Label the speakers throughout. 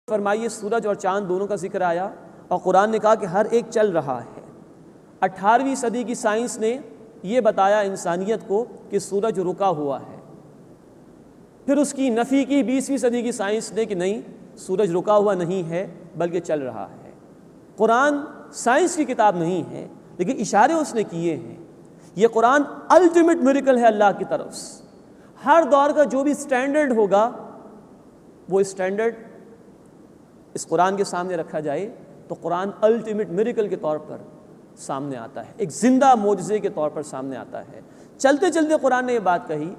Speaker 1: فرمائیے سورج اور چاند دونوں کا ذکر آیا اور قرآن نے کہا کہ ہر ایک چل رہا ہے۔ 18ویں صدی کی سائنس نے یہ بتایا انسانیت کو کہ سورج رکا ہوا ہے، پھر اس کی نفی کی 20ویں صدی کی سائنس نے کہ نہیں، سورج رکا ہوا نہیں ہے بلکہ چل رہا ہے۔ قرآن سائنس کی کتاب نہیں ہے لیکن اشارے اس نے کیے ہیں۔ یہ قرآن الٹیمیٹ میریکل ہے اللہ کی طرف سے۔ ہر دور کا جو بھی سٹینڈرڈ ہوگا وہ سٹینڈرڈ اس قرآن کے سامنے رکھا جائے تو قرآن الٹیمیٹ میریکل کے طور پر سامنے آتا ہے، ایک زندہ معجزے کے طور پر سامنے آتا ہے۔ چلتے چلتے قرآن نے یہ بات کہی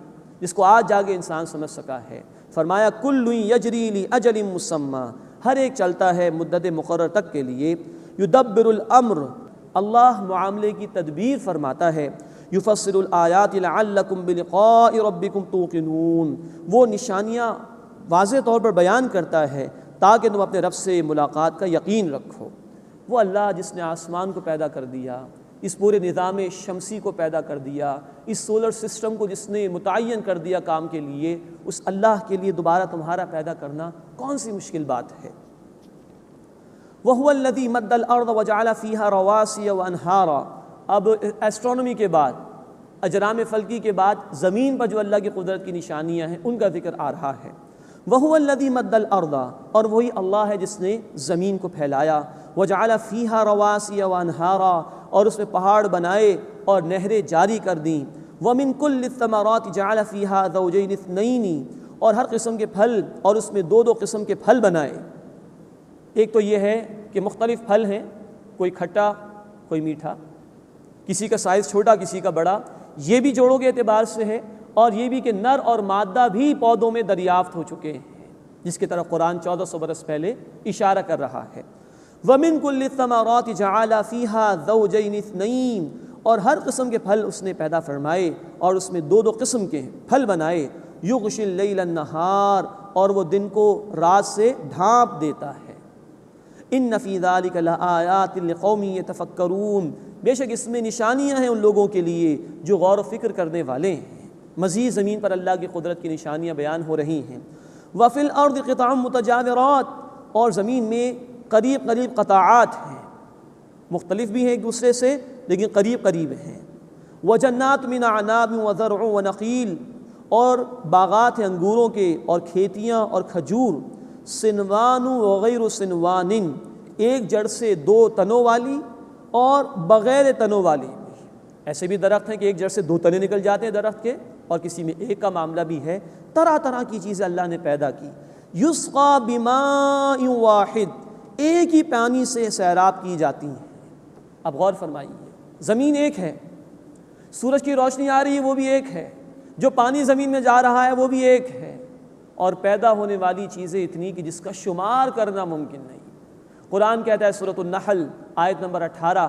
Speaker 1: جس کو آج جا کے انسان سمجھ سکا ہے۔ فرمایا کل یجری لاجل مسمی، ہر ایک چلتا ہے مدت مقرر تک کے لیے۔ یدبر الامر، اللہ معاملے کی تدبیر فرماتا ہے۔ یفصل الآیات لعلکم بلقاء ربکم توقنون، وہ نشانیاں واضح طور پر بیان کرتا ہے تاکہ تم اپنے رب سے ملاقات کا یقین رکھو۔ وہ اللہ جس نے آسمان کو پیدا کر دیا، اس پورے نظام شمسی کو پیدا کر دیا، اس سولر سسٹم کو جس نے متعین کر دیا کام کے لیے، اس اللہ کے لیے دوبارہ تمہارا پیدا کرنا کون سی مشکل بات ہے۔ وَهُوَ الَّذِي مَدَّ الْأَرْضَ وَجَعَلَ فِيهَا رَوَاسِيَ وَأَنْهَارًا، اب ایسٹرونومی کے بعد، اجرام فلکی کے بعد زمین پر جو اللہ کی قدرت کی نشانیاں ہیں ان کا ذکر آ رہا ہے۔ وَهُوَ الَّذِي مَدَّ الْأَرْضَ، اور وہی اللہ ہے جس نے زمین کو پھیلایا۔ وَجَعَلَ فِيهَا رَوَاسِيَ وَأَنْهَارًا، اور اس میں پہاڑ بنائے اور نہریں جاری کر دیں۔ وَمِن كُلِّ الثَّمَرَاتِ جَعَلَ فِيهَا زَوْجَيْنِ اثْنَيْنِ، اور ہر قسم کے پھل اور اس میں دو دو قسم کے پھل بنائے۔ ایک تو یہ ہے کہ مختلف پھل ہیں، کوئی کھٹا کوئی میٹھا، کسی کا سائز چھوٹا کسی کا بڑا، یہ بھی جوڑوں کے اعتبار سے ہے، اور یہ بھی کہ نر اور مادہ بھی پودوں میں دریافت ہو چکے ہیں، جس کی طرف قرآن 1400 برس پہلے اشارہ کر رہا ہے۔ وَمِن كُلِّ الثَّمَرَاتِ جَعَلَ فِيهَا زَوْجَيْنِ اثْنَيْنِ، اور ہر قسم کے پھل اس نے پیدا فرمائے اور اس میں دو دو قسم کے پھل بنائے۔ يُغْشِي اللَّيْلَ النَّهَارَ، اور وہ دن کو رات سے ڈھانپ دیتا ہے۔ إِنَّ فِي ذَلِكَ لَآيَاتٍ لِقَوْمٍ يَتَفَكَّرُونَ، بے شک اس میں نشانیاں ہیں ان لوگوں کے لیے جو غور و فکر کرنے والے ہیں۔ مزید زمین پر اللہ کی قدرت کی نشانیاں بیان ہو رہی ہیں۔ وَفِي الْأَرْضِ قِطَعٌ مُتَجَاوِرَاتٌ، اور زمین میں قریب قریب قطاعات ہیں، مختلف بھی ہیں ایک دوسرے سے لیکن قریب قریب ہیں۔ وَجَنَّاتٌ مِّنْ أَعْنَابٍ وَزَرْعٌ وَنَخِيلٌ، اور باغات ہیں انگوروں کے اور کھیتیاں اور کھجور۔ صِنْوَانٌ وَغَيْرُ صِنْوَانٍ، ایک جڑ سے دو تنوں والی اور بغیر تنوں والی بھی۔ ایسے بھی درخت ہیں کہ ایک جڑ سے دو تنے نکل جاتے ہیں درخت کے، اور کسی میں ایک کا معاملہ بھی ہے۔ طرح طرح کی چیزیں اللہ نے پیدا کی۔ یسقى بماء واحد، ایک ہی پانی سے سیراب کی جاتی ہیں۔ اب غور فرمائیے، زمین ایک ہے، سورج کی روشنی آ رہی ہے وہ بھی ایک ہے، جو پانی زمین میں جا رہا ہے وہ بھی ایک ہے، اور پیدا ہونے والی چیزیں اتنی کہ جس کا شمار کرنا ممکن نہیں۔ قرآن کہتا ہے سورۃ النحل آیت نمبر 18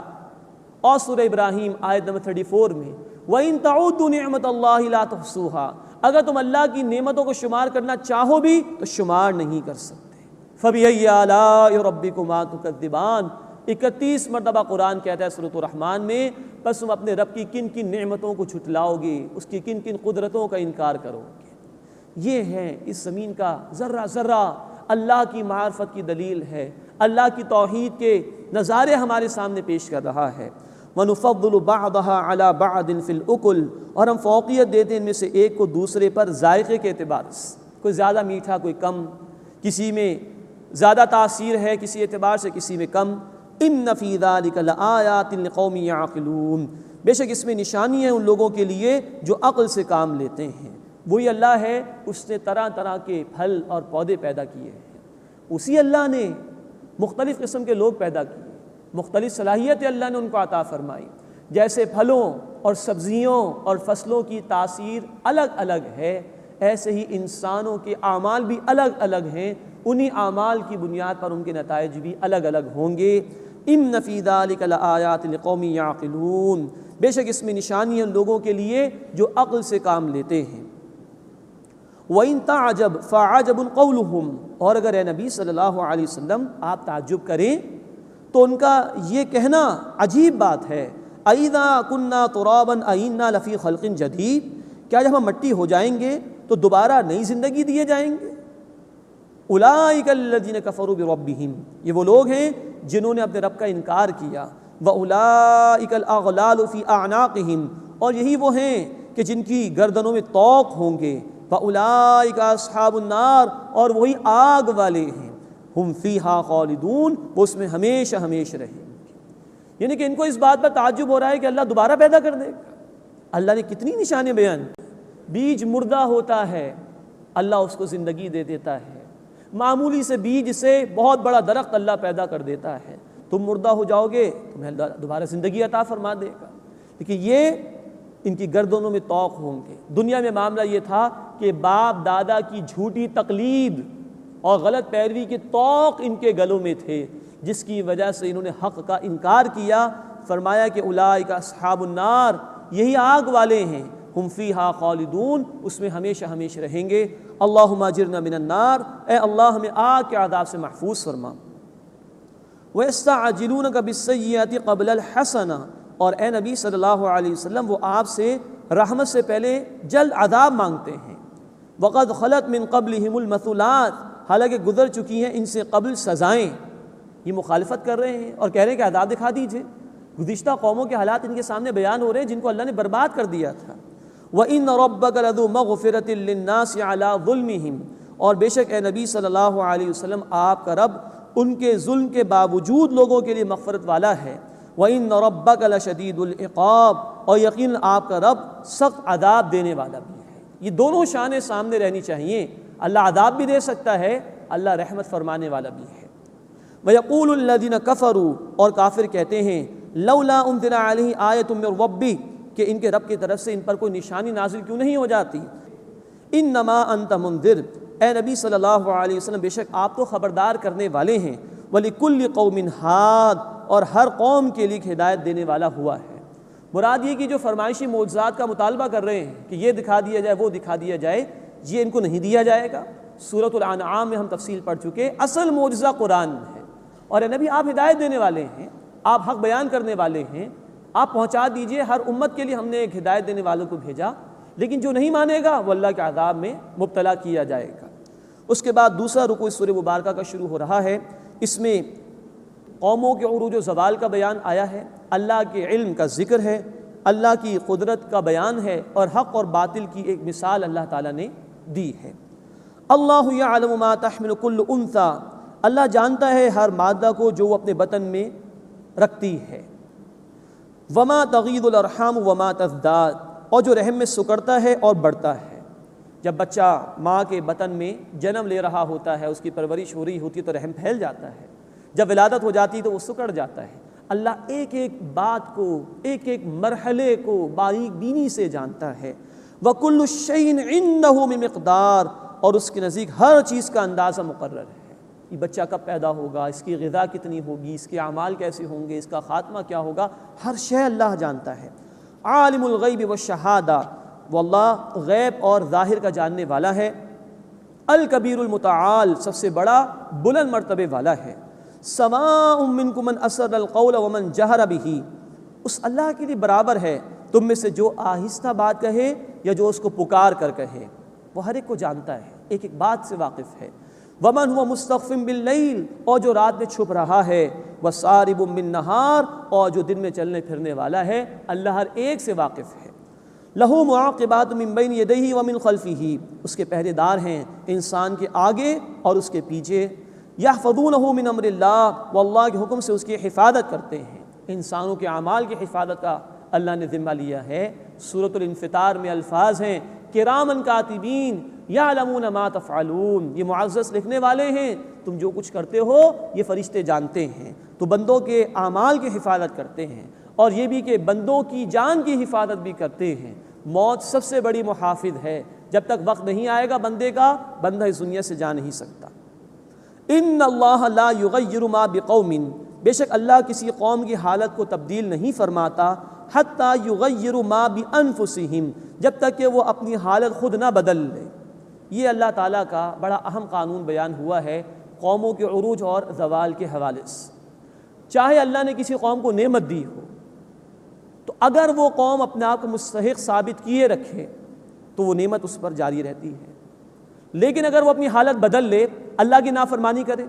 Speaker 1: اور سورہ ابراہیم آیت نمبر 34 میں، وَإِن تَعُدُّوا نِعْمَةَ اللَّهِ لَا تُحْصُوهَا، اگر تم اللہ کی نعمتوں کو شمار کرنا چاہو بھی تو شمار نہیں کر سکتے۔ فَبِأَيِّ آلَاءِ رَبِّكُمَا تُكَذِّبَانِ، 31 مرتبہ قرآن کہتا ہے سورۃ الرحمن میں، بس تم اپنے رب کی کن کن نعمتوں کو جھٹلاؤ گے، اس کی کن کن قدرتوں کا انکار کرو گے۔ یہ ہے اس زمین کا ذرہ ذرہ اللہ کی معرفت کی دلیل ہے، اللہ کی توحید کے نظارے ہمارے سامنے پیش کر رہا ہے۔ وَنُفَضِّلُ بَعْضَهَا عَلَى بَعْضٍ فِي الْأُكُلِ، اور ہم فوقیت دیتے ہیں ان میں سے ایک کو دوسرے پر ذائقے کے اعتبار سے، کوئی زیادہ میٹھا کوئی کم، کسی میں زیادہ تاثیر ہے کسی اعتبار سے کسی میں کم۔ إِنَّ فِي ذَلِكَ لَآيَاتٍ لِقَوْمٍ يَعْقِلُونَ، بے شک اس میں نشانی ہے ان لوگوں کے لیے جو عقل سے کام لیتے ہیں۔ وہی اللہ ہے، اس نے طرح طرح کے پھل اور پودے پیدا کیے ہیں، اسی اللہ نے مختلف قسم کے لوگ پیدا کیے، مختلف صلاحیتیں اللہ نے ان کو عطا فرمائی۔ جیسے پھلوں اور سبزیوں اور فصلوں کی تاثیر الگ الگ ہے، ایسے ہی انسانوں کے اعمال بھی الگ الگ ہیں، انہی اعمال کی بنیاد پر ان کے نتائج بھی الگ الگ ہوں گے۔ إِنَّ فِي ذَلِكَ لَآيَاتٍ لِقَوْمٍ يَعْقِلُونَ، بے شک اس میں نشانی ہے ان لوگوں کے لیے جو عقل سے کام لیتے ہیں۔ وَإِن تَعْجَبْ فَعَجَبٌ قَوْلُهُمْ، اور اگر اے نبی صلی اللہ علیہ وسلم آپ تعجب کریں تو ان کا یہ کہنا عجیب بات ہے۔ أَإِذَا كُنَّا تُرَابًا أَإِنَّا لَفِي خَلْقٍ جَدِيدٍ، کیا جب ہم مٹی ہو جائیں گے تو دوبارہ نئی زندگی دیے جائیں گے؟ اولئک الذین کفروا بربہم، یہ وہ لوگ ہیں جنہوں نے اپنے رب کا انکار کیا، واولئک الاغلال فی اعناقہم، اور یہی وہ ہیں کہ جن کی گردنوں میں طوق ہوں گے، واولئک اصحاب النار، اور وہی آگ والے ہیں، ہم فیہا خالدون، وہ اس میں ہمیشہ ہمیشہ رہیں گے۔ یعنی کہ ان کو اس بات پر تعجب ہو رہا ہے کہ اللہ دوبارہ پیدا کر دے گا۔ اللہ نے کتنی نشانیں بیان، بیج مردہ ہوتا ہے اللہ اس کو زندگی دے دیتا ہے، معمولی سے بیج سے بہت بڑا درخت اللہ پیدا کر دیتا ہے، تم مردہ ہو جاؤ گے تمہیں اللہ دوبارہ زندگی عطا فرما دے گا۔ لیکن یہ ان کی گردنوں میں طوق ہوں گے۔ دنیا میں معاملہ یہ تھا کہ باپ دادا کی جھوٹی تقلید اور غلط پیروی کے طوق ان کے گلوں میں تھے، جس کی وجہ سے انہوں نے حق کا انکار کیا۔ فرمایا کہ اولئک اصحاب النار، یہی آگ والے ہیں، ہم فیہا خالدون، اس میں ہمیشہ ہمیشہ رہیں گے۔ اللہم اجرنا من النار، اے اللہ ہمیں آگ کے عذاب سے محفوظ فرما۔ وَيَسْتَعْجِلُونَكَ بِالسَّيِّئَةِ قَبْلَ الْحَسَنَةِ، اور اے نبی صلی اللہ علیہ وسلم وہ آپ سے رحمت سے پہلے جلد عذاب مانگتے ہیں۔ وَقَدْ خَلَتْ مِن قَبْلِهِمُ الْمَثُلَاتِ، حالانکہ گزر چکی ہیں ان سے قبل سزائیں۔ یہ مخالفت کر رہے ہیں اور کہہ رہے ہیں کہ عذاب دکھا دیجئے۔ گزشتہ قوموں کے حالات ان کے سامنے بیان ہو رہے ہیں جن کو اللہ نے برباد کر دیا تھا۔ وَإِنَّ رَبَّكَ لَذُو مَغْفِرَةٍ لِلنَّاسِ عَلَىٰ ظُلْمِهِمْ، اور بے شک اے نبی صلی اللہ علیہ وسلم آپ کا رب ان کے ظلم کے باوجود لوگوں کے لیے مغفرت والا ہے۔ وَإِنَّ رَبَّكَ لَشَدِيدُ الْعِقَابِ، اور یقین آپ کا رب سخت عذاب دینے والا بھی ہے۔ یہ دونوں شانیں سامنے رہنی چاہیے، اللہ عذاب بھی دے سکتا ہے، اللہ رحمت فرمانے والا بھی ہے۔ وَيَقُولُ الَّذِينَ كَفَرُوا، اور کافر کہتے ہیں لَوْلَا أُنزِلَ عَلَيْهِ آیَةٌ مِّن رَّبِّهِ، کہ ان کے رب کی طرف سے ان پر کوئی نشانی نازل کیوں نہیں ہو جاتی۔ انما انت منذر، اے نبی صلی اللہ علیہ وسلم بے شک آپ تو خبردار کرنے والے ہیں۔ وَلِكُلِّ قَوْمٍ ہَادٍ، اور ہر قوم کے لیے ہدایت دینے والا ہوا ہے۔ مراد یہ کہ جو فرمائشی معجزات کا مطالبہ کر رہے ہیں کہ یہ دکھا دیا جائے وہ دکھا دیا جائے، یہ ان کو نہیں دیا جائے گا۔ سورۃ الانعام میں ہم تفصیل پڑھ چکے، اصل معجزہ قرآن ہے، اور اے نبی آپ ہدایت دینے والے ہیں، آپ حق بیان کرنے والے ہیں، آپ پہنچا دیجئے۔ ہر امت کے لیے ہم نے ایک ہدایت دینے والوں کو بھیجا، لیکن جو نہیں مانے گا وہ اللہ کے عذاب میں مبتلا کیا جائے گا۔ اس کے بعد دوسرا رکوع اس سورہ مبارکہ کا شروع ہو رہا ہے، اس میں قوموں کے عروج و زوال کا بیان آیا ہے، اللہ کے علم کا ذکر ہے، اللہ کی قدرت کا بیان ہے، اور حق اور باطل کی ایک مثال اللہ تعالیٰ نے دی ہے۔ اللہ یعلم ما تحمل کل انثی، اللہ جانتا ہے ہر مادہ کو جو وہ اپنے بطن میں رکھتی ہے۔ وما تغیض الارحام وما تزداد، اور جو رحم میں سکڑتا ہے اور بڑھتا ہے۔ جب بچہ ماں کے بطن میں جنم لے رہا ہوتا ہے، اس کی پرورش ہو رہی ہوتی ہے تو رحم پھیل جاتا ہے، جب ولادت ہو جاتی ہے تو وہ سکڑ جاتا ہے۔ اللہ ایک ایک بات کو، ایک ایک مرحلے کو باریک بینی سے جانتا ہے۔ وَكُلُّ شَيْءٍ عِندَهُ بِمِقْدَارٍ، اور اس کے نزدیک ہر چیز کا اندازہ مقرر ہے۔ یہ بچہ کب پیدا ہوگا، اس کی غذا کتنی ہوگی، اس کے اعمال کیسے ہوں گے، اس کا خاتمہ کیا ہوگا، ہر شے اللہ جانتا ہے۔ عالم الغیب والشہادہ، واللہ غیب اور ظاہر کا جاننے والا ہے۔ الکبیر المتعال، سب سے بڑا بلند مرتبے والا ہے۔ سواء منکم من اسر القول ومن جہر بہ، اس اللہ کے لیے برابر ہے تم میں سے جو آہستہ بات کہے یا جو اس کو پکار کر کہے، وہ ہر ایک کو جانتا ہے، ایک ایک بات سے واقف ہے۔ ومن هو مستخف باللیل، اور جو رات میں چھپ رہا ہے، وسارب بالنہار، اور جو دن میں چلنے پھرنے والا ہے، اللہ ہر ایک سے واقف ہے۔ لہ معاقبات من بین یدیہ ومن خلفہ، اس کے پہرے دار ہیں انسان کے آگے اور اس کے پیچھے۔ یحفظونہ من امر اللہ، وہ اللہ کے حکم سے اس کی حفاظت کرتے ہیں۔ انسانوں کے اعمال کی حفاظت کا اللہ نے ذمہ لیا ہے۔ سورۃ الانفطار میں الفاظ ہیں کرامن کاتبین یعلمون ما تفعلون، یہ معزز لکھنے والے ہیں، تم جو کچھ کرتے ہو یہ فرشتے جانتے ہیں۔ تو بندوں کے اعمال کی حفاظت کرتے ہیں، اور یہ بھی کہ بندوں کی جان کی حفاظت بھی کرتے ہیں۔ موت سب سے بڑی محافظ ہے، جب تک وقت نہیں آئے گا بندے کا، بندہ اس دنیا سے جا نہیں سکتا۔ ان اللہ لا یغیر ما بقوم، بے شک اللہ کسی قوم کی حالت کو تبدیل نہیں فرماتا، حتی یغیروا ما بانفسہم، جب تک کہ وہ اپنی حالت خود نہ بدل لے۔ یہ اللہ تعالیٰ کا بڑا اہم قانون بیان ہوا ہے قوموں کے عروج اور زوال کے حوالے سے۔ چاہے اللہ نے کسی قوم کو نعمت دی ہو، تو اگر وہ قوم اپنے آپ کو مستحق ثابت کیے رکھے تو وہ نعمت اس پر جاری رہتی ہے، لیکن اگر وہ اپنی حالت بدل لے، اللہ کی نافرمانی کرے؟